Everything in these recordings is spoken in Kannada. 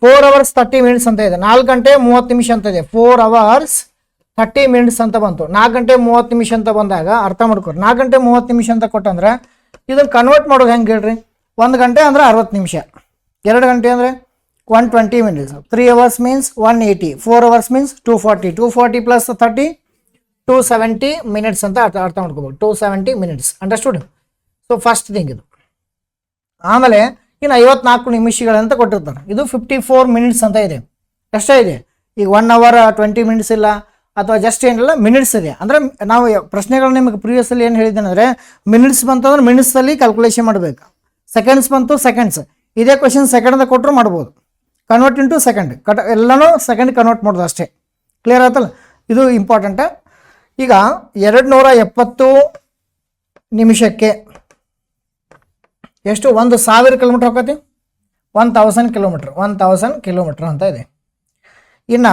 4 hours 30 minutes ಅಂತ ಇದೆ, 4 ಗಂಟೆ 30 ನಿಮಿಷ ಅಂತ ಇದೆ. 4 hours 30 minutes ಅಂತ ಬಂತು. 4 ಗಂಟೆ 30 ನಿಮಿಷ ಅಂತ ಬಂದಾಗ ಅರ್ಥ ಮಾಡ್ಕೊರಿ. 4 ಗಂಟೆ 30 ನಿಮಿಷ ಅಂತ ಕೊಟ್ಟಂದ್ರೆ ಇದನ್ನು ಕನ್ವರ್ಟ್ ಮಾಡೋದು ಹೆಂಗೆ ಹೇಳ್ರಿ? 1 ಗಂಟೆ ಅಂದರೆ 60 ನಿಮಿಷ, 2 ಗಂಟೆ ಅಂದರೆ 120 minutes, 3 hours means 180, 4 hours means 240, 240 plus 30 270 minutes ಅಂತ ಅರ್ಥ ಮಾಡ್ಕೋಬೇಕು. 270 minutes, understood? So first thing ಇದು. ಆಮೇಲೆ ಇನ್ನು 54 ನಿಮಿಷಗಳಂತ ಕೊಟ್ಟಿರ್ತಾರೆ. ಇದು 54 minutes ಅಂತ ಇದೆ. ಎಷ್ಟೇ ಇದೆ ಈಗ? 1 hour 20 minutes ಇಲ್ಲ, ಅಥವಾ ಜಸ್ಟ್ ಏನಿಲ್ಲ, ಮಿನಿಟ್ಸ್ ಇದೆ. ಅಂದರೆ ನಾವು ಪ್ರಶ್ನೆಗಳು ನಿಮಗೆ ಪ್ರೀವಿಯಸ್ಸಲ್ಲಿ ಏನು ಹೇಳಿದ್ದೇನೆ ಅಂದರೆ, ಮಿನಿಟ್ಸ್ ಬಂತಂದ್ರೆ ಮಿನಿಟ್ಸಲ್ಲಿ ಕ್ಯಾಲ್ಕುಲೇಷನ್ ಮಾಡಬೇಕು, ಸೆಕೆಂಡ್ಸ್ ಬಂತು ಸೆಕೆಂಡ್ಸ್. ಇದೇ ಕ್ವೆಶನ್ ಸೆಕೆಂಡ್ ಕೊಟ್ಟರು ಮಾಡ್ಬೋದು, ಕನ್ವರ್ಟ್ ಇಂಟು ಸೆಕೆಂಡ್, ಎಲ್ಲನೂ ಸೆಕೆಂಡ್ ಕನ್ವರ್ಟ್ ಮಾಡೋದು ಅಷ್ಟೇ. ಕ್ಲಿಯರ್ ಆಯ್ತಲ್ಲ? ಇದು ಇಂಪಾರ್ಟೆಂಟ. ಈಗ 270 ನಿಮಿಷಕ್ಕೆ ಎಷ್ಟು? 1000 ಕಿಲೋಮೀಟ್ರ್ ಹೋಗತ್ತೆ. 1000 ಕಿಲೋಮೀಟ್ರ್, 1000 ಕಿಲೋಮೀಟ್ರ್ ಅಂತ ಇದೆ. ಇನ್ನು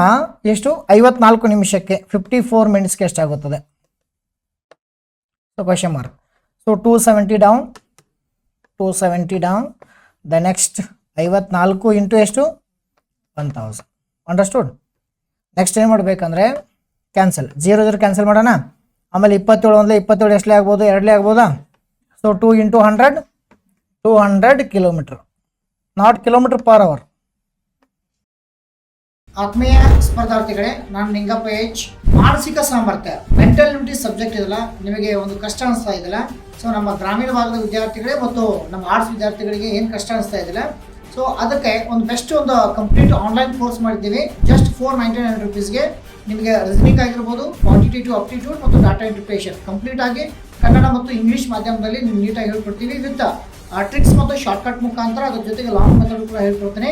ಎಷ್ಟು? 54 ನಿಮಿಷಕ್ಕೆ 54 ಮಿನಿಟ್ಸ್ಗೆ ಎಷ್ಟಾಗುತ್ತದೆ? So question mark. So 270 down, 270 down. The next 54 into ಎಷ್ಟು? 1000. ಅಂಡರ್ಸ್ಟುಡ್? ನೆಕ್ಸ್ಟ್ ಏನು ಮಾಡಬೇಕಂದ್ರೆ ಕ್ಯಾನ್ಸಲ್, 0 0 ಕ್ಯಾನ್ಸಲ್ ಮಾಡೋಣ. ಆಮೇಲೆ 27 ಒಂದಲೇ 27 ಎಷ್ಟಲೇ ಆಗ್ಬೋದು? 2ಲೇ ಆಗ್ಬೋದಾ? So 2 into 100, 200 kilometre, not kilometre per hour. ಆತ್ಮೀಯ ಸ್ಪರ್ಧಾರ್ಥಿಗಳೇ, ನಾನು ನಿಂಗಪ್ಪ ಎಚ್. ಮಾನಸಿಕ ಸಾಮರ್ಥ್ಯ, ಮೆಂಟಲ್ ಎಬಿಲಿಟಿ ಸಬ್ಜೆಕ್ಟ್ ಇದೆಲ್ಲ ನಿಮಗೆ ಒಂದು ಕಷ್ಟ ಅನಿಸ್ತಾ ಇದೆಯಲ್ಲ? ಸೊ ನಮ್ಮ ಗ್ರಾಮೀಣ ಭಾಗದ ವಿದ್ಯಾರ್ಥಿಗಳೇ ಮತ್ತು ನಮ್ಮ ಆರ್ಟ್ಸ್ ವಿದ್ಯಾರ್ಥಿಗಳಿಗೆ ಏನು ಕಷ್ಟ ಅನಿಸ್ತಾ ಇದೆಯಲ್ಲ, ಸೊ ಅದಕ್ಕೆ ಒಂದು ಬೆಸ್ಟ್ ಒಂದು ಕಂಪ್ಲೀಟ್ ಆನ್ಲೈನ್ ಕೋರ್ಸ್ ಮಾಡಿದ್ದೀವಿ. ಜಸ್ಟ್ 499 rupeesಗೆ ನಿಮಗೆ ರೀಸನಿಂಗ್ ಆಗಿರ್ಬೋದು, ಕ್ವಾಂಟಿಟೇಟಿವ್ ಅಪ್ಟಿಟ್ಯೂಡ್ ಮತ್ತು ಡಾಟಾ ಇಂಟರ್ಪ್ರಿಟೇಷನ್ ಕಂಪ್ಲೀಟ್ ಆಗಿ ಕನ್ನಡ ಮತ್ತು ಇಂಗ್ಲೀಷ್ ಮಾಧ್ಯಮದಲ್ಲಿ ನೀವು ನೀಟಾಗಿ ಹೇಳ್ಕೊಡ್ತೀವಿ. ವಿತ್ ಟ್ರಿಕ್ಸ್ ಮತ್ತು ಶಾರ್ಟ್ಕಟ್ ಮುಖಾಂತರ, ಅದ್ರ ಜೊತೆಗೆ ಲಾಂಗ್ ಮೆಥಡ್ ಕೂಡ ಹೇಳ್ಕೊಡ್ತೀನಿ.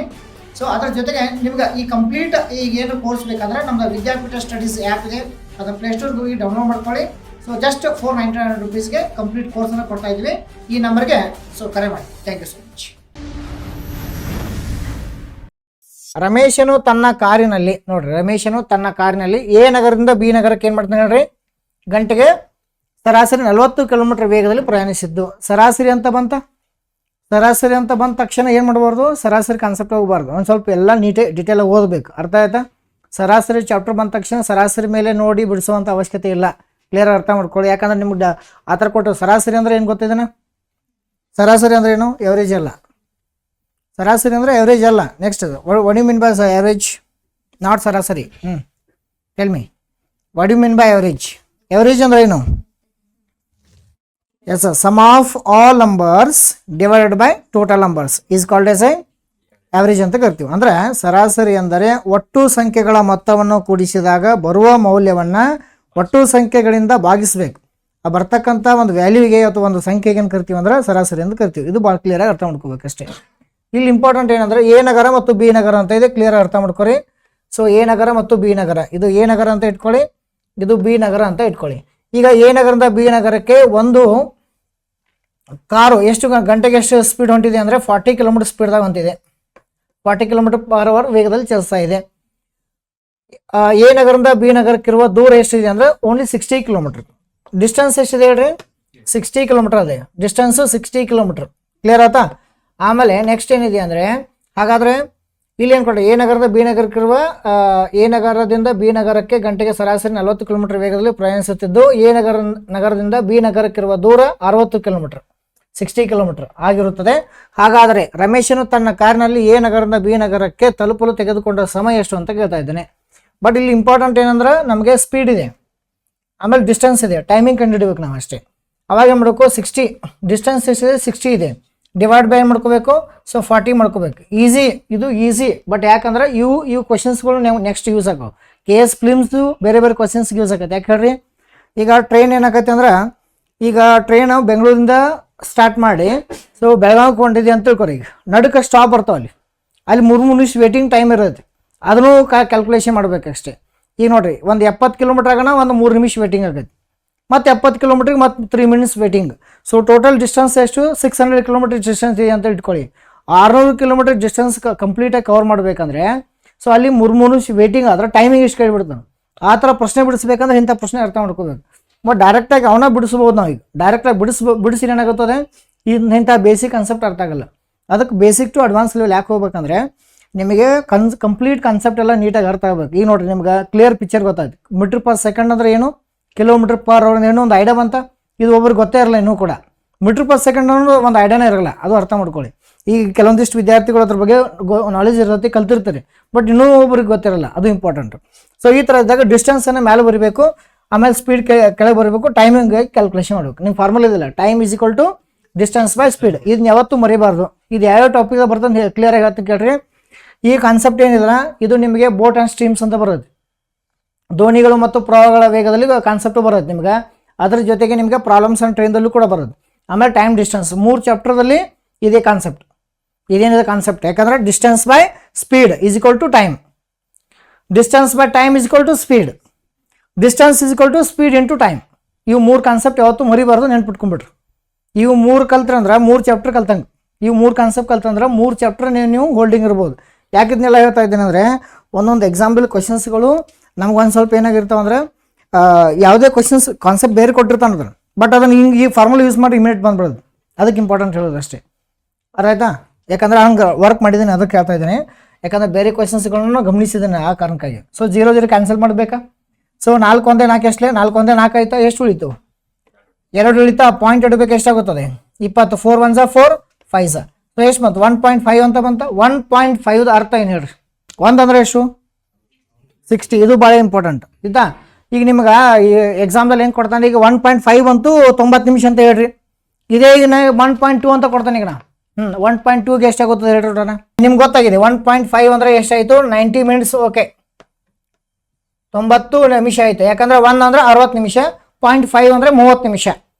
ಸೊ ಅದರ ಜೊತೆಗೆ ನಿಮ್ಗೆ ಈ ಕಂಪ್ಲೀಟ್ ಈಗ ಏನು ಕೋರ್ಸ್ ಬೇಕಾದರೆ ನಮ್ಮ ವಿದ್ಯಾಪೀಠ ಸ್ಟಡೀಸ್ ಆ್ಯಪ್ ಇದೆ, ಅದರ ಪ್ಲೇಸ್ಟೋರ್ಗೆ ಹೋಗಿ ಡೌನ್ಲೋಡ್ ಮಾಡ್ಕೊಳ್ಳಿ. ಸೊ ಜಸ್ಟ್ 499 rupeesಗೆ ಕಂಪ್ಲೀಟ್ ಕೋರ್ಸನ್ನು ಕೊಡ್ತಾ ಇದ್ದೀವಿ. ಈ ನಂಬರ್ಗೆ ಸೊ ಕರೆ ಮಾಡಿ. Thank you so much. ರಮೇಶನು ತನ್ನ ಕಾರಿನಲ್ಲಿ, ನೋಡ್ರಿ, ರಮೇಶನು ತನ್ನ ಕಾರಿನಲ್ಲಿ ಎ ನಗರದಿಂದ ಬಿ ನಗರಕ್ಕೆ ಏನು ಮಾಡ್ತಾನೆ ಹೇಳ್ರಿ? ಗಂಟೆಗೆ ಸರಾಸರಿ 40 ಕಿಲೋಮೀಟರ್ ವೇಗದಲ್ಲಿ ಪ್ರಯಾಣಿಸಿದ್ದು. ಸರಾಸರಿ ಅಂತ ಬಂತ, ಸರಾಸರಿ ಅಂತ ಬಂದ ತಕ್ಷಣ ಏನು ಮಾಡಬಾರ್ದು? ಸರಾಸರಿ ಕಾನ್ಸೆಪ್ಟ್ ಹೋಗಬಾರ್ದು, ಒಂದು ಸ್ವಲ್ಪ ಎಲ್ಲ ಡೀಟೇಲಾಗಿ ಓದಬೇಕು. ಅರ್ಥ ಆಯ್ತಾ? ಸರಾಸರಿ ಚಾಪ್ಟರ್ ಬಂದ ತಕ್ಷಣ ಸರಾಸರಿ ಮೇಲೆ ನೋಡಿ ಬಿಡಿಸುವಂಥ ಅವಶ್ಯಕತೆ ಇಲ್ಲ. ಕ್ಲಿಯರ್ ಅರ್ಥ ಮಾಡ್ಕೊಳ್ಳಿ. ಯಾಕಂದ್ರೆ ನಿಮ್ಗೆ ಆ ಥರ ಕೊಟ್ಟು ಸರಾಸರಿ ಅಂದರೆ ಏನು ಗೊತ್ತಿದ್ದೇನೆ? ಸರಾಸರಿ ಅಂದರೆ ಏನು? ಎವರೇಜ್ ಅಲ್ಲ. ಸರಾಸರಿ ಅಂದರೆ ಎವರೇಜ್ ಅಲ್ಲ. Next what you mean by average? Not ಸರಾಸರಿ. Tell me, what you mean by average? Average ಅಂದರೆ ಏನು? Yes, sum of all numbers divided by total numbers is called as a average ಅಂತ ಕರಿತೀವಿ. ಅಂದರೆ ಸರಾಸರಿ ಅಂದರೆ ಒಟ್ಟು ಸಂಖ್ಯೆಗಳ ಮೊತ್ತವನ್ನು ಕೂಡಿಸಿದಾಗ ಬರುವ ಮೌಲ್ಯವನ್ನು ಒಟ್ಟು ಸಂಖ್ಯೆಗಳಿಂದ ಭಾಗಿಸಬೇಕು. ಆ ಬರ್ತಕ್ಕಂಥ ಒಂದು ವ್ಯಾಲ್ಯೂಗೆ ಅಥವಾ ಒಂದು ಸಂಖ್ಯೆಗೆ ಏನು ಕರಿತೀವಿ ಅಂದರೆ ಸರಾಸರಿ ಅಂತ ಕರಿತೀವಿ. ಇದು ಭಾಳ ಕ್ಲಿಯರಾಗಿ ಅರ್ಥ ಮಾಡ್ಕೋಬೇಕು ಅಷ್ಟೇ. ಇಲ್ಲಿ ಇಂಪಾರ್ಟೆಂಟ್ ಏನಂದರೆ ಎ ನಗರ ಮತ್ತು ಬಿ ನಗರ ಅಂತ ಇದೆ. ಕ್ಲಿಯರ್ ಅರ್ಥ ಮಾಡ್ಕೊರಿ. ಸೊ ಎ ನಗರ ಮತ್ತು ಬಿ ನಗರ, ಇದು ಎ ನಗರ ಅಂತ ಇಟ್ಕೊಳ್ಳಿ, ಇದು ಬಿ ನಗರ ಅಂತ ಇಟ್ಕೊಳ್ಳಿ. ಈಗ ಎ ನಗರದಿಂದ ಬಿ ನಗರಕ್ಕೆ ಒಂದು ಕಾರು ಎಷ್ಟು ಗಂಟೆಗೆ ಎಷ್ಟು ಸ್ಪೀಡ್ ಹೊಂಟಿದೆ ಅಂದರೆ 40 ಕಿಲೋಮೀಟರ್ ಸ್ಪೀಡ್ದಾಗ ಹೊಂಟಿದೆ. 40 ಕಿಲೋಮೀಟರ್ ಪರ್ ಅವರ್ ವೇಗದಲ್ಲಿ ಚಲಿಸ್ತಾ ಇದೆ. ಎ ನಗರದಿಂದ ಬಿ ನಗರಕ್ಕಿರುವ ದೂರ ಎಷ್ಟಿದೆ ಅಂದರೆ ಓನ್ಲಿ 60 ಕಿಲೋಮೀಟರ್. ಡಿಸ್ಟೆನ್ಸ್ ಎಷ್ಟಿದೆ ಹೇಳ್ರಿ? 60 ಕಿಲೋಮೀಟರ್ ಅದೇ, ಡಿಸ್ಟೆನ್ಸು 60 ಕಿಲೋಮೀಟರ್. ಕ್ಲಿಯರ್ ಆಯ್ತಾ? ಆಮೇಲೆ ನೆಕ್ಸ್ಟ್ ಏನಿದೆ ಅಂದರೆ, ಹಾಗಾದರೆ ಇಲ್ಲಿ ಏನು ಕೊಟ್ಟರೆ ಎ ನಗರದ ಬಿ ನಗರಕ್ಕಿರುವ ಎ ನಗರದಿಂದ ಬಿ ನಗರಕ್ಕೆ ಗಂಟೆಗೆ ಸರಾಸರಿ 40 ಕಿಲೋಮೀಟರ್ ವೇಗದಲ್ಲಿ ಪ್ರಯಾಣಿಸುತ್ತಿದ್ದು ಎ ನಗರದಿಂದ ಬಿ ನಗರಕ್ಕಿರುವ ದೂರ 60 ಕಿಲೋಮೀಟರ್, 60 ಕಿಲೋಮೀಟರ್ ಆಗಿರುತ್ತದೆ. ಹಾಗಾದರೆ ರಮೇಶನು ತನ್ನ ಕಾರಿನಲ್ಲಿ ಎ ನಗರದಿಂದ ಬಿ ನಗರಕ್ಕೆ ತಲುಪಲು ತೆಗೆದುಕೊಂಡ ಸಮಯ ಎಷ್ಟು ಅಂತ ಕೇಳ್ತಾ ಇದ್ದೇನೆ. ಬಟ್ ಇಲ್ಲಿ ಇಂಪಾರ್ಟೆಂಟ್ ಏನಂದ್ರೆ ನಮಗೆ ಸ್ಪೀಡ್ ಇದೆ, ಆಮೇಲೆ ಡಿಸ್ಟೆನ್ಸ್ ಇದೆ, ಟೈಮಿಂಗ್ ಕಂಡುಹಿಡಬೇಕು ನಾವು ಅಷ್ಟೇ. ಅವಾಗ ಏನು ಮಾಡಬೇಕು? 60 ಡಿಸ್ಟೆನ್ಸ್ ಎಷ್ಟಿದೆ? 60 ಇದೆ, ಡಿವೈಡ್ ಬೈ ಏನು ಮಾಡ್ಕೋಬೇಕು? ಸೊ 40 ಮಾಡ್ಕೋಬೇಕು. ಈಸಿ, ಇದು ಈಸಿ. ಬಟ್ ಯಾಕಂದ್ರೆ ಇವು ಕ್ವಶನ್ಸ್ಗಳು ನಾವು ನೆಕ್ಸ್ಟ್ ಯೂಸ್ ಆಗೋ KS ಫಿಲ್ಮ್ಸ್ದು ಬೇರೆ ಬೇರೆ ಕ್ವಶನ್ಸ್ಗೆ ಯೂಸ್ ಆಗತ್ತೆ. ಯಾಕೆ ಹೇಳ್ರಿ? ಈಗ ಟ್ರೈನ್ ಏನಾಗತ್ತೆ ಅಂದ್ರೆ, ಈಗ ಟ್ರೈನು ಬೆಂಗಳೂರಿಂದ ಸ್ಟಾರ್ಟ್ ಮಾಡಿ ಸೊ ಬೆಳಗಾವಿಗೆ ಹೊಂಟಿದೆ ಅಂತ ತಿಳ್ಕೊರಿ. ಈಗ ನಡುಕ ಸ್ಟಾಪ್ ಬರ್ತಾವೆ, ಅಲ್ಲಿ 3 ನಿಮಿಷ ವೇಟಿಂಗ್ ಟೈಮ್ ಇರುತ್ತೆ. ಅದನ್ನು ಕ್ಯಾಲ್ಕುಲೇಷನ್ ಮಾಡಬೇಕಷ್ಟೇ. ಈಗ ನೋಡಿರಿ, ಒಂದು 70 ಕಿಲೋಮೀಟರ್ ಆಗೋಣ ಒಂದು 3 ನಿಮಿಷ ವೇಟಿಂಗ್ ಆಗುತ್ತೆ, ಮತ್ತು 70 ಕಿಲೋಮೀಟ್ರಿಗೆ ಮತ್ತು 3 minutes waiting. So total distance ಎಷ್ಟು? 600 ಕಿಲೋಮೀಟರ್ ಡಿಸ್ಟೆನ್ಸ್ ಇದೆ ಅಂತ ಇಟ್ಕೊಳ್ಳಿ. 600 ಕಿಲೋಮೀಟರ್ ಡಿಸ್ಟೆನ್ಸ್ ಕಂಪ್ಲೀಟಾಗಿ ಕವರ್ ಮಾಡಬೇಕಂದ್ರೆ ಸೊ ಅಲ್ಲಿ 3 ನಿಮಿಷ ವೇಟಿಂಗ್ ಆದ್ರೆ ಟೈಮಿಂಗ್ ಎಷ್ಟು ಕೇಳಿಬಿಡ್ತಾನೆ. ಆ ಥರ ಪ್ರಶ್ನೆ ಬಿಡಿಸ್ಬೇಕಂದ್ರೆ ಇಂಥ ಪ್ರಶ್ನೆ ಅರ್ಥ ಮಾಡ್ಕೋಬೇಕು. ಮತ್ತು ಡೈರೆಕ್ಟಾಗಿ ಅವನ್ನ ಬಿಡಿಸ್ಬೋದು ನಾವು. ಈಗ ಡೈರೆಕ್ಟಾಗಿ ಬಿಡಿಸಿ ಏನಾಗುತ್ತದೆ, ಇಂಥ ಬೇಸಿಕ್ ಕಾನ್ಸೆಪ್ಟ್ ಅರ್ಥ ಆಗಲ್ಲ. ಅದಕ್ಕೆ ಬೇಸಿಕ್ ಟು ಅಡ್ವಾನ್ಸ್ ಲೆವೆಲ್ ಯಾಕೆ ಹೋಗ್ಬೇಕಂದ್ರೆ ನಿಮಗೆ ಕಂಪ್ಲೀಟ್ ಕಾನ್ಸೆಪ್ಟ್ ಎಲ್ಲ ನೀಟಾಗಿ ಅರ್ಥ ಆಗಬೇಕು. ಈಗ ನೋಡಿರಿ ನಿಮ್ಗೆ ಕ್ಲಿಯರ್ ಪಿಕ್ಚರ್ ಗೊತ್ತಾಯ್ತು. ಮೀಟರ್ ಪರ್ ಸೆಕೆಂಡ್ ಅಂದ್ರೆ ಏನು, ಕಿಲೋಮೀಟರ್ ಪರ್ ಅವರ್ ಏನೋ ಒಂದು ಐಡಿಯಾ ಬಂತ. ಇದು ಒಬ್ರಿಗೆ ಗೊತ್ತೇ ಇರಲ್ಲ ಇನ್ನೂ ಕೂಡ. ಮೀಟರ್ ಪರ್ ಸೆಕೆಂಡ್ ಅನ್ನೋ ಒಂದು ಐಡಿಯಾನೇ ಇರಲ್ಲ, ಅದು ಅರ್ಥ ಮಾಡ್ಕೊಳ್ಳಿ. ಈಗ ಕೆಲವೊಂದಿಷ್ಟು ವಿದ್ಯಾರ್ಥಿಗಳು ಅದ್ರ ಬಗ್ಗೆ ನಾಲೆಜ್ ಇರುತ್ತೆ, ಕಲ್ತಿರ್ತಾರೆ, ಬಟ್ ಇನ್ನೂ ಒಬ್ರಿಗೆ ಗೊತ್ತಿರಲ್ಲ, ಅದು ಇಂಪಾರ್ಟೆಂಟ್. ಸೊ ಈ ಥರ ಇದ್ದಾಗ ಡಿಸ್ಟೆನ್ಸನ್ನು ಮೇಲೆ ಬರೀಬೇಕು, ಆಮೇಲೆ ಸ್ಪೀಡ್ ಕೆಳಗೆ ಬರಬೇಕು, ಟೈಮಿಂಗ್ ಕ್ಯಾಲ್ಕುಲೇಷನ್ ಮಾಡಬೇಕು. ನಿಮ್ಮ ಫಾರ್ಮುಲಾ ಇದಿಲ್ಲ, time is equal to distance by speed. ಇದನ್ನ ಯಾವತ್ತೂ ಮರಿಬಾರ್ದು. ಇದು ಯಾವ್ಯಾವ ಟಾಪಿಕ್ ಬರ್ತಂತ ಕ್ಲಿಯರ್ ಆಗಿ ಹೇಳ್ತೀನಿ ಕೇಳ್ರಿ. ಈ ಕಾನ್ಸೆಪ್ಟ್ ಏನಿಲ್ಲ, ಇದು ನಿಮಗೆ ಬೋಟ್ ಆ್ಯಂಡ್ ಸ್ಟ್ರೀಮ್ಸ್ ಅಂತ ಬರುತ್ತೆ. ದೋಣಿಗಳು ಮತ್ತು ಪ್ರವಾಹಗಳ ವೇಗದಲ್ಲಿ ಕಾನ್ಸೆಪ್ಟು ಬರುತ್ತೆ ನಿಮ್ಗೆ. ಅದ್ರ ಜೊತೆಗೆ ನಿಮಗೆ ಪ್ರಾಬ್ಲಮ್ಸ್ ಆ್ಯಂಡ್ ಟ್ರೈನ್ದಲ್ಲೂ ಕೂಡ ಬರುತ್ತೆ. ಆಮೇಲೆ ಟೈಮ್ ಡಿಸ್ಟೆನ್ಸ್ 3 ಚಾಪ್ಟರ್ದಲ್ಲಿ ಇದೇ ಕಾನ್ಸೆಪ್ಟ್, ಇದೇನಿದೆ ಕಾನ್ಸೆಪ್ಟ್. ಯಾಕಂದರೆ distance by speed is equal to time, distance by time is equal to speed, distance is equal to speed into time. ಇವು 3 ಕಾನ್ಸೆಪ್ಟ್ ಯಾವತ್ತೂ ಮರಿಬಾರ್ದು, ನೆನ್ಪಿಟ್ಕೊಂಡ್ಬಿಟ್ರು. ಇವು 3 ಕಲ್ತ್ರಂದ್ರೆ 3 ಚಾಪ್ಟರ್ ಕಲ್ತಂಗೆ. ಇವು 3 ಕಾನ್ಸೆಪ್ಟ್ ಕಲ್ತಂದ್ರೆ 3 ಚಾಪ್ಟರ್ ನೀವು ಹೋಲ್ಡಿಂಗ್ ಇರ್ಬೋದು. ಯಾಕಿದ್ನೆಲ್ಲ ಹೇಳ್ತಾ ಇದ್ದೇನೆ ಅಂದರೆ, ಒಂದೊಂದು ಎಕ್ಸಾಂಪಲ್ ಕ್ವಶನ್ಸ್ಗಳು ನಮ್ಗೊಂದು ಸ್ವಲ್ಪ ಏನಾಗಿರ್ತಾವೆ ಅಂದರೆ, ಯಾವುದೇ ಕ್ವಶನ್ಸ್ ಕಾನ್ಸೆಪ್ಟ್ ಬೇರೆ ಕೊಟ್ಟಿರ್ತಾನೆ, ಬಟ್ ಅದನ್ನು ಹಿಂಗೆ ಈ ಫಾರ್ಮುಲಾ ಯೂಸ್ ಮಾಡಿ ಇಮಿಡಿಯೇಟ್ ಬಂದ್ಬಿಡೋದು. ಅದಕ್ಕೆ ಇಂಪಾರ್ಟೆಂಟ್ ಹೇಳೋದು ಅಷ್ಟೇ, ಅರ್ಥ. ಯಾಕಂದರೆ ಹಂಗೆ ವರ್ಕ್ ಮಾಡಿದ್ದೀನಿ, ಅದಕ್ಕೆ ಹೇಳ್ತಾ ಇದ್ದೀನಿ. ಯಾಕಂದರೆ ಬೇರೆ ಕ್ವಶನ್ಸ್ಗಳನ್ನು ಗಮನಿಸಿದ್ದೇನೆ ಆ ಕಾರಣಕ್ಕಾಗಿ. ಸೊ 0 ಕ್ಯಾನ್ಸಲ್ ಮಾಡಬೇಕಾ? ಸೊ 4 1 4 ಎಷ್ಟಲೇ? 4 1 4 ಆಯ್ತಾ? ಎಷ್ಟು ಉಳಿತು? 2 ಉಳಿತಾ? ಪಾಯಿಂಟ್ ಇಡಬೇಕು, ಎಷ್ಟಾಗುತ್ತದೆ? 20. 4 1 4 5. ಸೊ ಎಷ್ಟು ಬಂತು? 1.5 ಅಂತ ಬಂತ. 1.5 ಅರ್ಥ ಏನು ಹೇಳ್ರಿ? 1 ಅಂದರೆ ಎಷ್ಟು? 60. ಇದು ಭಾಳ ಇಂಪಾರ್ಟೆಂಟ್ ಆಯ್ತಾ. ಈಗ ನಿಮ್ಗೆ ಈ ಎಕ್ಸಾಮ್ದಲ್ಲಿ ಏನು ಕೊಡ್ತಾನೆ, ಈಗ 1.5 ಅಂತೂ 90 ನಿಮಿಷ ಅಂತ ಹೇಳ್ರಿ. ಇದೇ ಈಗ 1.2 ಅಂತ ಕೊಡ್ತಾನೆ. ಈಗ 1.2ಗೆ ಎಷ್ಟಾಗುತ್ತದೆ ಹೇಳ್ರಿ? ನಿಮ್ಗೆ ಗೊತ್ತಾಗಿದೆ 1.5 ಅಂದರೆ ಎಷ್ಟಾಯಿತು? 90 ಮಿನಿಟ್ಸ್. ಓಕೆ, 90 ನಿಮಿಷ ಆಯಿತು. ಯಾಕಂದರೆ 1 ಅಂದರೆ 60 ನಿಮಿಷ, 0.5 ಅಂದರೆ 30 ನಿಮಿಷ.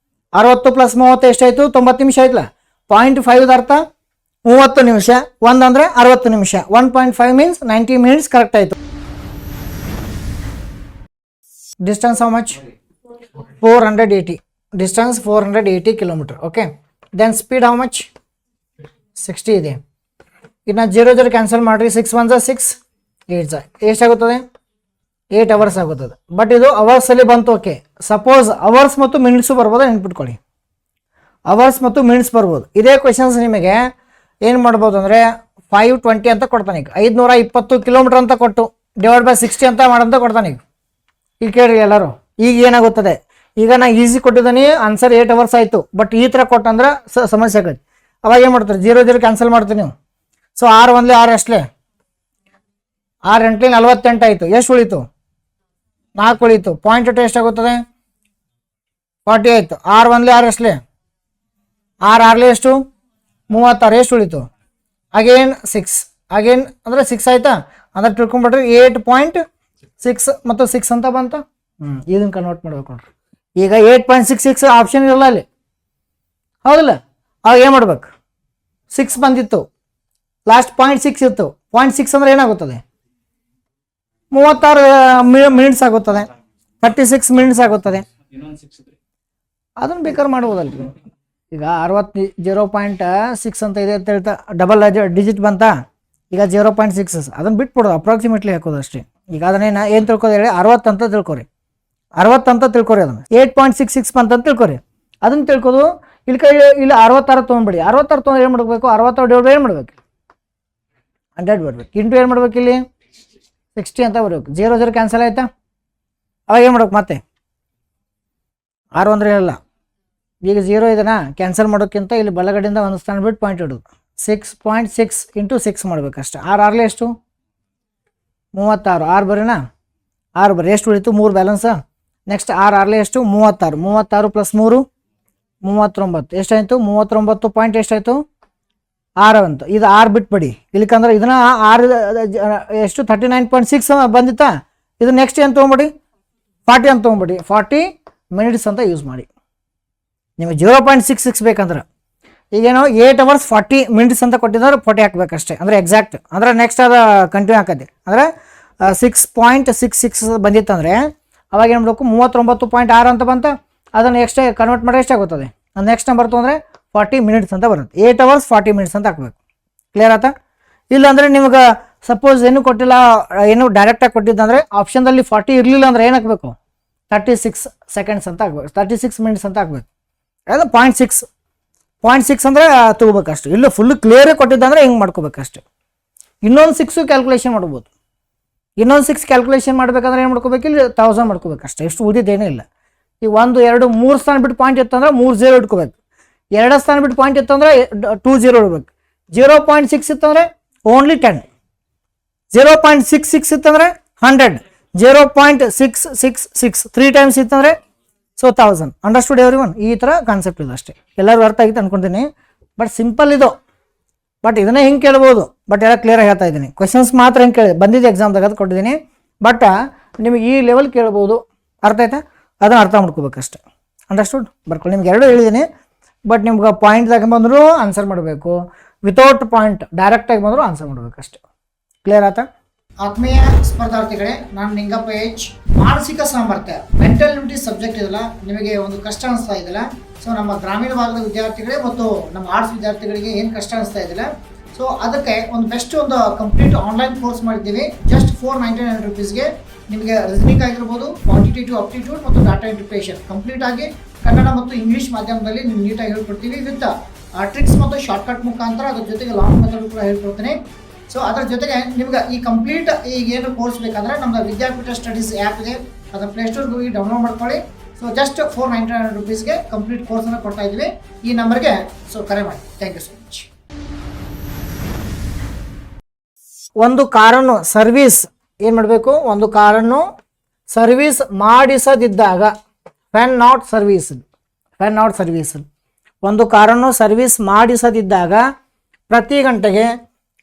60 + 30 ಎಷ್ಟಾಯಿತು? 90 ನಿಮಿಷ ಆಯ್ತಲ್ಲ. 0.5 ಅರ್ಥ 30 ನಿಮಿಷ, 1 ಅಂದರೆ 60 ನಿಮಿಷ. 1.5 ಮೀನ್ಸ್ 90 ಮಿನಿಟ್ಸ್ ಕರೆಕ್ಟ್ ಆಯಿತು. Distance how much? 480. Distance 480 kilometre. Okay, then speed how much? 60 ಇದೆ. ಇನ್ನು 0 ಕ್ಯಾನ್ಸಲ್ ಮಾಡಿರಿ. 6 1 6 8 ಎಷ್ಟಾಗುತ್ತದೆ? 8 ಅವರ್ಸ್ ಆಗುತ್ತದೆ. ಬಟ್ ಇದು ಅವರ್ಸಲ್ಲಿ ಬಂತು. ಓಕೆ, ಸಪೋಸ್ ಅವರ್ಸ್ ಮತ್ತು ಮಿನಿಟ್ಸು ಬರ್ಬೋದು, ನೆನ್ಪಿಟ್ಕೊಳ್ಳಿ. ಅವರ್ಸ್ ಮತ್ತು ಮಿನಿಟ್ಸ್ ಬರ್ಬೋದು. ಇದೇ ಕ್ವೆಶನ್ಸ್ ನಿಮಗೆ ಏನು ಮಾಡ್ಬೋದು ಅಂದರೆ 520 ಅಂತ ಕೊಡ್ತಾನೆ. ಈಗ 520 ಕಿಲೋಮೀಟರ್ ಅಂತ ಕೊಟ್ಟು /60 ಅಂತ ಮಾಡಂತ ಕೊಡ್ತಾನೆ. ಈಗ ಕೇಳಿ ಎಲ್ಲರೂ, ಈಗ ಏನಾಗುತ್ತದೆ? ಈಗ ನಾ ಈಸಿ ಕೊಟ್ಟಿದ್ದೀನಿ, ಆನ್ಸರ್ 8 ಅವರ್ಸ್ ಆಯಿತು. ಬಟ್ ಈ ಥರ ಕೊಟ್ಟಂದ್ರೆ ಸಮಸ್ಯೆ ಆಗೈತೆ. ಅವಾಗ ಏನು ಮಾಡ್ತಾರೆ? 0 ಕ್ಯಾನ್ಸಲ್ ಮಾಡ್ತೀವಿ ನೀವು. ಸೊ 6 1 6 ಎಷ್ಟಲೇ? 6 8 48 ಆಯಿತು. ಎಷ್ಟು ಉಳಿತು? 4 ಉಳಿತು. ಪಾಯಿಂಟ್ ಎಷ್ಟಾಗುತ್ತದೆ? 40 ಆಯಿತು. 6 1 6 ಎಷ್ಟಲೇ? 6 6 ಎಷ್ಟು? 36. ಎಷ್ಟು ಉಳಿತು? ಅಗೇನ್ 6. ಅಗೇನ್ ಅಂದರೆ 6 ಆಯ್ತಾ? ಅಂದ್ರೆ ತಿಳ್ಕೊಂಬಿಟ್ರಿ 8.6 ಮತ್ತು 6 ಅಂತ ಬಂತ. ಇದನ್ನು ಕನ್ವರ್ಟ್ ಮಾಡ್ಬೇಕು ನೋಡ್ರಿ. ಈಗ 8.66 ಆಪ್ಷನ್ ಇರಲ್ಲ ಅಲ್ಲಿ, ಹೌದಿಲ್ಲ? ಅವಾಗ ಏನು ಮಾಡ್ಬೇಕು? 6 ಬಂದಿತ್ತು, ಲಾಸ್ಟ್ 0.6 ಇತ್ತು. 0.6 ಅಂದರೆ ಏನಾಗುತ್ತದೆ? 36 ಮಿನಿಟ್ಸ್ ಆಗುತ್ತದೆ, 36 ಮಿನಿಟ್ಸ್ ಆಗುತ್ತದೆ. ಅದನ್ನು ಬೇಕಾದ್ರೆ ಮಾಡ್ಬೋದಲ್ರಿ. ಈಗ 60 0.6 ಅಂತ ಇದೆ ಅಂತ ಹೇಳ್ತಾ ಡಬಲ್ ಡಿಜಿಟ್ ಬಂತ. ಈಗ 0.6 ಅದನ್ನು ಬಿಟ್ಬಿಡೋದು, ಅಪ್ರಾಕ್ಸಿಮೇಟ್ಲಿ ಹಾಕೋದು ಅಷ್ಟೇ. ಈಗ ಅದನ್ನೇನು ಏನು ತಿಳ್ಕೋದು ಹೇಳಿ? 60 ಅಂತ ತಿಳ್ಕೊರಿ, 60 ಅಂತ ತಿಳ್ಕೊರಿ. ಅದನ್ನು 8.66 ಬಂತ ಅಂತ ತಿಳ್ಕೊರಿ. ಅದನ್ನು ತಿಳ್ಕೋದು. ಇಲ್ಲಿ 66 ತೊಗೊಂಡ್ಬಿಡಿ. 66 ತೊಗೊಂಡು ಏನು ಮಾಡಬೇಕು? 60 ಏನು ಮಾಡ್ಬೇಕು? 100 ಬರ್ಬೇಕು. ಇಂಟು ಏನು ಮಾಡ್ಬೇಕು? ಇಲ್ಲಿ 60 ಅಂತ ಬರ್ಬೇಕು. 0 ಕ್ಯಾನ್ಸಲ್ ಆಯ್ತಾ? ಅವಾಗ ಏನು ಮಾಡ್ಬೇಕು? ಮತ್ತೆ 6 ಅಂದರೆ ಇಲ್ಲ. ಈಗ 0 ಇದನ್ನ ಕ್ಯಾನ್ಸಲ್ ಮಾಡೋಕ್ಕಿಂತ ಇಲ್ಲಿ ಬಲಗಡೆಯಿಂದ ಒಂದು ಸ್ಥಾನ ಬಿಟ್ಟು ಪಾಯಿಂಟ್ ಇಡೋದು. 6.6 ಇಂಟು 6 ಮಾಡ್ಬೇಕಷ್ಟೆ. 6 6 ಎಷ್ಟು? 36. 6 ಬರೀನಾ? 6 ಬರೀ. ಎಷ್ಟು ಉಳಿತು? 3 ಬ್ಯಾಲೆನ್ಸಾ. ನೆಕ್ಸ್ಟ್ 6 6 ಎಷ್ಟು? 36. 36 + 3 39. ಎಷ್ಟಾಯಿತು? 39 ಪಾಯಿಂಟ್ ಎಷ್ಟಾಯಿತು? 6 ಅಂತ. ಇದು 6 ಬಿಟ್ಬಿಡಿ ಇಲ್ಲಿಕಂದ್ರೆ ಇದನ್ನ 6 ಎಷ್ಟು? 39.6 ಬಂದಿತ್ತಾ? ಇದು ನೆಕ್ಸ್ಟ್ ಏನು ತೊಗೊಂಬಿಡಿ? 40 ಅಂತ ತೊಗೊಂಬಿಡಿ. 40 ಮಿನಿಟ್ಸ್ ಅಂತ ಯೂಸ್ ಮಾಡಿ. ನಿಮಗೆ 0.66 ಬೇಕಂದ್ರೆ ಈಗೇನೋ 8 ಅವರ್ಸ್ 40 ಮಿನಿಟ್ಸ್ ಅಂತ ಕೊಟ್ಟಿದ್ದಾರೆ, 40 ಹಾಕ್ಬೇಕಷ್ಟೇ. ಅಂದರೆ ಎಕ್ಸಾಕ್ಟ್. ಅಂದರೆ ನೆಕ್ಸ್ಟ್ ಅದು ಕಂಟಿನ್ಯೂ ಹಾಕತ್ತೆ. ಅಂದರೆ 6.66 ಬಂದಿತ್ತಂದರೆ ಅವಾಗ ಏನು ಮಾಡಬೇಕು? 39.6 ಅಂತ ಬಂತ. ಅದನ್ನು ಎಕ್ಸ್ಟ್ರಾ ಕನ್ವರ್ಟ್ ಮಾಡಿ ಎಷ್ಟಾಗುತ್ತದೆ? ನೆಕ್ಸ್ಟ್ ನಂಬರ್ ತೊಗೊಂಡ್ರೆ 40 ಮಿನಿಟ್ಸ್ ಅಂತ ಬರುತ್ತೆ. 8 ಅವರ್ಸ್ 40 ಮಿನಿಟ್ಸ್ ಅಂತ ಹಾಕಬೇಕು. ಕ್ಲಿಯರ್ ಆಯ್ತಾ? ಇಲ್ಲಾಂದರೆ ನಿಮ್ಗೆ ಸಪೋಸ್ ಏನು ಕೊಟ್ಟಿಲ್ಲ, ಏನು ಡೈರೆಕ್ಟಾಗಿ ಕೊಟ್ಟಿದ್ದಂದರೆ ಆಪ್ಷನ್ದಲ್ಲಿ 40 ಇರಲಿಲ್ಲ ಅಂದರೆ ಏನು ಹಾಕಬೇಕು? 36 ಸೆಕೆಂಡ್ಸ್ ಅಂತ ಹಾಕ್ಬೇಕು, 36 ಮಿನಿಟ್ಸ್ ಅಂತ ಹಾಕ್ಬೇಕು. ಅದು 0.6 ಅಂದರೆ ತೊಗೋಬೇಕಷ್ಟು. ಇಲ್ಲ ಫುಲ್ ಕ್ಲಿಯರೇ ಕೊಟ್ಟಿದ್ದಂದರೆ ಹಿಂಗೆ ಮಾಡ್ಕೋಬೇಕಷ್ಟು. ಇನ್ನೊಂದು 6 ಕ್ಯಾಲ್ಕುಲೇಷನ್ ಮಾಡ್ಬೋದು. ಇನ್ನೊಂದು 6 ಕ್ಯಾಲ್ಕುಲೇಷನ್ ಮಾಡಬೇಕಂದ್ರೆ ಏನು ಮಾಡ್ಕೋಬೇಕು, ಇಲ್ಲಿ 1000 ಮಾಡ್ಕೋಬೇಕು ಅಷ್ಟೇ, ಎಷ್ಟು ಉಳಿದೇನೇ ಇಲ್ಲ. ಈಗ 1 2 3 ಸ್ಥಾನ ಬಿಟ್ಟು ಪಾಯಿಂಟ್ ಇತ್ತಂದ್ರೆ 3 0 ಇಟ್ಕೋಬೇಕು. 2 ಸ್ಥಾನ ಬಿಟ್ಟು ಪಾಯಿಂಟ್ ಇತ್ತಂದ್ರೆ 2 0 ಇಡ್ಬೇಕು. 0.6 ಇತ್ತಂದ್ರೆ ಓನ್ಲಿ 10. 0.66 ಇತ್ತಂದ್ರೆ 100. 0.666 3 ಟೈಮ್ಸ್ ಇತ್ತಂದ್ರೆ 1000. Understood everyone? ಈ ಥರ ಕಾನ್ಸೆಪ್ಟ್ ಇದೆ ಅಷ್ಟೇ. ಎಲ್ಲರೂ ಅರ್ಥ ಆಗಿತ್ತು ಅನ್ಕೊಂತೀನಿ. ಬಟ್ ಸಿಂಪಲ್ ಇದು. ಬಟ್ ಇದನ್ನೇ ಹಿಂಗೆ ಕೇಳ್ಬೋದು. ಬಟ್ ಎಲ್ಲ ಕ್ಲಿಯರ್ ಆಗಿ ಹೇಳ್ತಾ ಇದ್ದೀನಿ. ಕ್ವಶನ್ಸ್ ಮಾತ್ರ ಹಿಂಗೆ ಕೇಳಿ ಬಂದಿದ್ದು ಎಕ್ಸಾಮ್ದಾಗ ಅದು ಕೊಟ್ಟಿದ್ದೀನಿ. ಬಟ್ ನಿಮಗೆ ಈ ಲೆವೆಲ್ ಕೇಳ್ಬೋದು. ಅರ್ಥ ಆಯ್ತಾ? ಅದನ್ನು ಅರ್ಥ ಮಾಡ್ಕೋಬೇಕಷ್ಟೆ. ಅಂಡರ್ಸ್ಟುಡ್? ಬರ್ಕೊಳ್ಳಿ. ನಿಮ್ಗೆ ಎರಡು ಹೇಳಿದ್ದೀನಿ. ಬಟ್ ನಿಮ್ಗೆ ಪಾಯಿಂಟ್ದಾಗ ಬಂದರೂ ಆನ್ಸರ್ ಮಾಡಬೇಕು, ವಿತೌಟ್ ಪಾಯಿಂಟ್ ಡೈರೆಕ್ಟಾಗಿ ಬಂದರೂ ಆನ್ಸರ್ ಮಾಡಬೇಕಷ್ಟೆ. ಕ್ಲಿಯರ್ ಆಯ್ತಾ? ಆತ್ಮೀಯ ಸ್ಪರ್ಧಾರ್ಥಿಗಳೇ, ನಾನು ನಿಂಗಪ್ಪ ಎಚ್. ಮಾನಸಿಕ ಸಾಮರ್ಥ್ಯ ಮೆಂಟಲ್ ಎಬಿಲಿಟಿ ಸಬ್ಜೆಕ್ಟ್ ಇದೆಲ್ಲ ನಿಮಗೆ ಒಂದು ಕಷ್ಟ ಅನಿಸ್ತಾ ಇದೆಯಲ್ಲ, ಸೊ ನಮ್ಮ ಗ್ರಾಮೀಣ ಭಾಗದ ವಿದ್ಯಾರ್ಥಿಗಳೇ ಮತ್ತು ನಮ್ಮ ಆರ್ಟ್ಸ್ ವಿದ್ಯಾರ್ಥಿಗಳಿಗೆ ಏನು ಕಷ್ಟ ಅನಿಸ್ತಾ ಇದೆಯಲ್ಲ, ಸೊ ಅದಕ್ಕೆ ಒಂದು ಬೆಸ್ಟ್ ಒಂದು ಕಂಪ್ಲೀಟ್ ಆನ್ಲೈನ್ ಕೋರ್ಸ್ ಮಾಡಿದ್ದೀವಿ. ಜಸ್ಟ್ 499 rupeesಗೆ ನಿಮಗೆ ರೀಸನಿಂಗ್ ಆಗಿರ್ಬೋದು, ಕ್ವಾಂಟಿಟೇಟಿವ್ ಅಪ್ಟಿಟ್ಯೂಡ್ ಮತ್ತು ಡಾಟಾ ಇಂಟರ್ಪ್ರಿಟೇಷನ್ ಕಂಪ್ಲೀಟ್ ಆಗಿ ಕನ್ನಡ ಮತ್ತು ಇಂಗ್ಲೀಷ್ ಮಾಧ್ಯಮದಲ್ಲಿ ನಿಮ್ಗೆ ನೀಟಾಗಿ ಹೇಳ್ಕೊಡ್ತೀವಿ. ವಿತ್ ಟ್ರಿಕ್ಸ್ ಮತ್ತು ಶಾರ್ಟ್ಕಟ್ ಮುಖಾಂತರ ಅದ್ರ ಜೊತೆಗೆ ಲಾಂಗ್ ಮೆಥಡ್ ಕೂಡ ಹೇಳ್ಕೊಡ್ತೀನಿ. ಸೊ ಅದರ ಜೊತೆಗೆ ನಿಮ್ಗೆ ಈ ಕಂಪ್ಲೀಟ್ ಈಗ ಏನು ಕೋರ್ಸ್ ಬೇಕಂದ್ರೆ ನಮ್ದು ವಿದ್ಯಾಪೀಠ ಸ್ಟಡೀಸ್ ಆ್ಯಪ್ ಇದೆ, ಅದರ ಪ್ಲೇಸ್ಟೋರ್ಗೆ ಹೋಗಿ ಡೌನ್ಲೋಡ್ ಮಾಡ್ಕೊಳ್ಳಿ. ಸೊ ಜಸ್ಟ್ 499 rupeesಗೆ ಕಂಪ್ಲೀಟ್ ಕೋರ್ಸನ್ನು ಕೊಡ್ತಾ ಇದ್ವಿ. ಈ ನಂಬರ್ಗೆ ಸೊ ಕರೆ ಮಾಡಿ. Thank you so much. ಒಂದು ಕಾರನ್ನು ಸರ್ವಿಸ್ ಏನು ಮಾಡಬೇಕು, ಒಂದು ಕಾರನ್ನು ಸರ್ವಿಸ್ ಮಾಡಿಸದಿದ್ದಾಗ, ವ್ಯಾನ್ ನಾಟ್ ಸರ್ವೀಸ್, ಒಂದು ಕಾರನ್ನು ಸರ್ವಿಸ್ ಮಾಡಿಸದಿದ್ದಾಗ ಪ್ರತಿ ಗಂಟೆಗೆ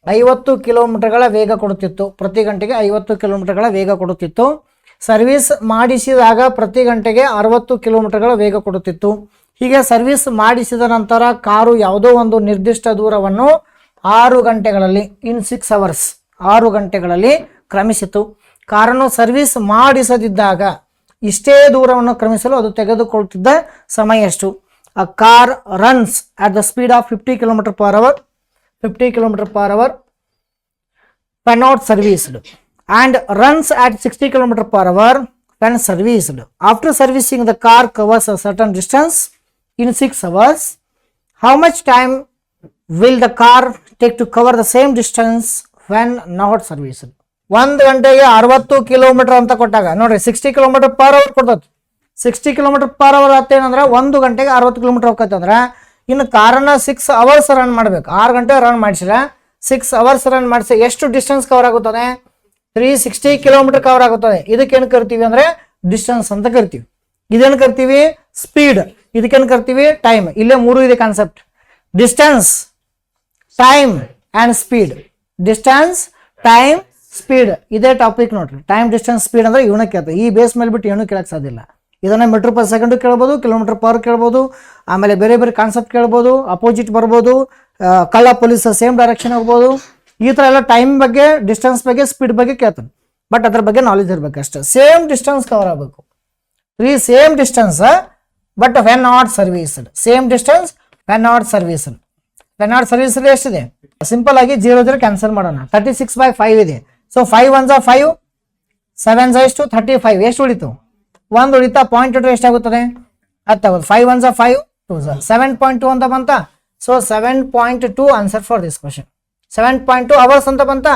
50 ಕಿಲೋಮೀಟರ್ಗಳ ವೇಗ ಕೊಡುತ್ತಿತ್ತು. ಪ್ರತಿ ಗಂಟೆಗೆ 50 ಕಿಲೋಮೀಟರ್ಗಳ ವೇಗ ಕೊಡುತ್ತಿತ್ತು. ಸರ್ವಿಸ್ ಮಾಡಿಸಿದಾಗ ಪ್ರತಿ ಗಂಟೆಗೆ 60 ಕಿಲೋಮೀಟರ್ಗಳ ವೇಗ ಕೊಡುತ್ತಿತ್ತು. ಹೀಗೆ ಸರ್ವಿಸ್ ಮಾಡಿಸಿದ ನಂತರ ಕಾರು ಯಾವುದೋ ಒಂದು ನಿರ್ದಿಷ್ಟ ದೂರವನ್ನು 6 ಗಂಟೆಗಳಲ್ಲಿ, ಇನ್ 6 hours 6 ಗಂಟೆಗಳಲ್ಲಿ ಕ್ರಮಿಸಿತು. ಕಾರನ್ನು ಸರ್ವಿಸ್ ಮಾಡಿಸದಿದ್ದಾಗ ಇಷ್ಟೇ ದೂರವನ್ನು ಕ್ರಮಿಸಲು ಅದು ತೆಗೆದುಕೊಳ್ಳುತ್ತಿದ್ದ ಸಮಯ ಎಷ್ಟು? A car runs at the speed of 50 km/h 50 km/h when not serviced and runs at 60 km/h when serviced. After servicing, the car covers a certain distance in 6 hours. How much time will the car take to cover the same distance when not serviced? 1 ಗಂಟೆಗೆ 60 ಕಿಲೋಮೀಟರ್ ಅಂತ ಕೊಟ್ಟಾಗ ನೋಡ್ರಿ 60 km/h ಕೊಡ್ತದೆ. 60 km/h ಆತೇನಂದ್ರೆ 1 ಗಂಟೆಗೆ 60 ಕಿಲೋಮೀಟರ್ ಹೋಗ್ತೈತೆ ಅಂದ್ರೆ ಇನ್ನು ಕಾರನ್ನ 6 hours ರನ್ ಮಾಡಬೇಕು. 6 ಗಂಟೆ ರನ್ ಮಾಡಿಸಿದ್ರೆ 6 hours ರನ್ ಮಾಡಿಸಿ ಎಷ್ಟು ಡಿಸ್ಟೆನ್ಸ್ ಕವರ್ ಆಗುತ್ತದೆ? 360 ಕಿಲೋಮೀಟರ್ ಕವರ್ ಆಗುತ್ತದೆ. ಇದಕ್ಕೇನು ಕರಿತೀವಿ ಅಂದರೆ ಡಿಸ್ಟೆನ್ಸ್ ಅಂತ ಕರಿತೀವಿ. ಇದೇನು ಕರಿತೀವಿ? ಸ್ಪೀಡ್. ಇದಕ್ಕೇನು ಕರಿತೀವಿ? ಟೈಮ್. ಇಲ್ಲೇ 3 ಇದೆ concept: distance, time and speed. Distance, time, speed ಇದೇ ಟಾಪಿಕ್ ನೋಡ್ರಿ. ಟೈಮ್, ಡಿಸ್ಟೆನ್ಸ್, ಸ್ಪೀಡ್ ಅಂದರೆ ಇವನ್ನ ಕೇಳ್ತದೆ. ಈ ಬೇಸ್ ಮೇಲೆ ಬಿಟ್ಟು ಏನೂ ಕೇಳಕ್ಕೆ ಸಾಧ್ಯ ಇಲ್ಲ. ಇದನ್ನು ಮೀಟರ್ ಪರ್ ಸೆಕೆಂಡು ಕೇಳ್ಬೋದು, km/h ಕೇಳ್ಬೋದು, ಆಮೇಲೆ ಬೇರೆ ಬೇರೆ ಕಾನ್ಸೆಪ್ಟ್ ಕೇಳ್ಬೋದು, ಅಪೋಸಿಟ್ ಬರ್ಬೋದು, ಕಳ್ಳ ಪೊಲೀಸ್ ಸೇಮ್ ಡೈರೆಕ್ಷನ್ ಹೋಗ್ಬೋದು. ಈ ಥರ ಎಲ್ಲ ಟೈಮ್ ಬಗ್ಗೆ, ಡಿಸ್ಟೆನ್ಸ್ ಬಗ್ಗೆ, ಸ್ಪೀಡ್ ಬಗ್ಗೆ ಕೇಳ್ತಾನೆ. ಬಟ್ ಅದ್ರ ಬಗ್ಗೆ ನಾಲೆಜ್ ಇರಬೇಕು ಅಷ್ಟೇ. ಸೇಮ್ ಡಿಸ್ಟೆನ್ಸ್ ಕವರ್ ಆಗಬೇಕು. Same distance but when not serviced. Same distance when not serviced. When not serviced ಎಷ್ಟಿದೆ? ಸಿಂಪಲ್ ಆಗಿ 0 0 ಕ್ಯಾನ್ಸಲ್ ಮಾಡೋಣ. 36/5 ಇದೆ. ಸೊ 5 1 5, 7 ಎಷ್ಟು? 35. ಎಷ್ಟು ಉಳಿತು? 1 ಉಳಿತಾ. ಪಾಯಿಂಟ್ ಇಟ್ಟರೆ ಎಷ್ಟಾಗುತ್ತದೆ? 10 ಆಗುತ್ತೆ. 5 1 5, 2 7.2 ಅಂತ ಬಂತ. So 7.2 answer for this question. 7.2 hours ಅಂತ ಬಂತ.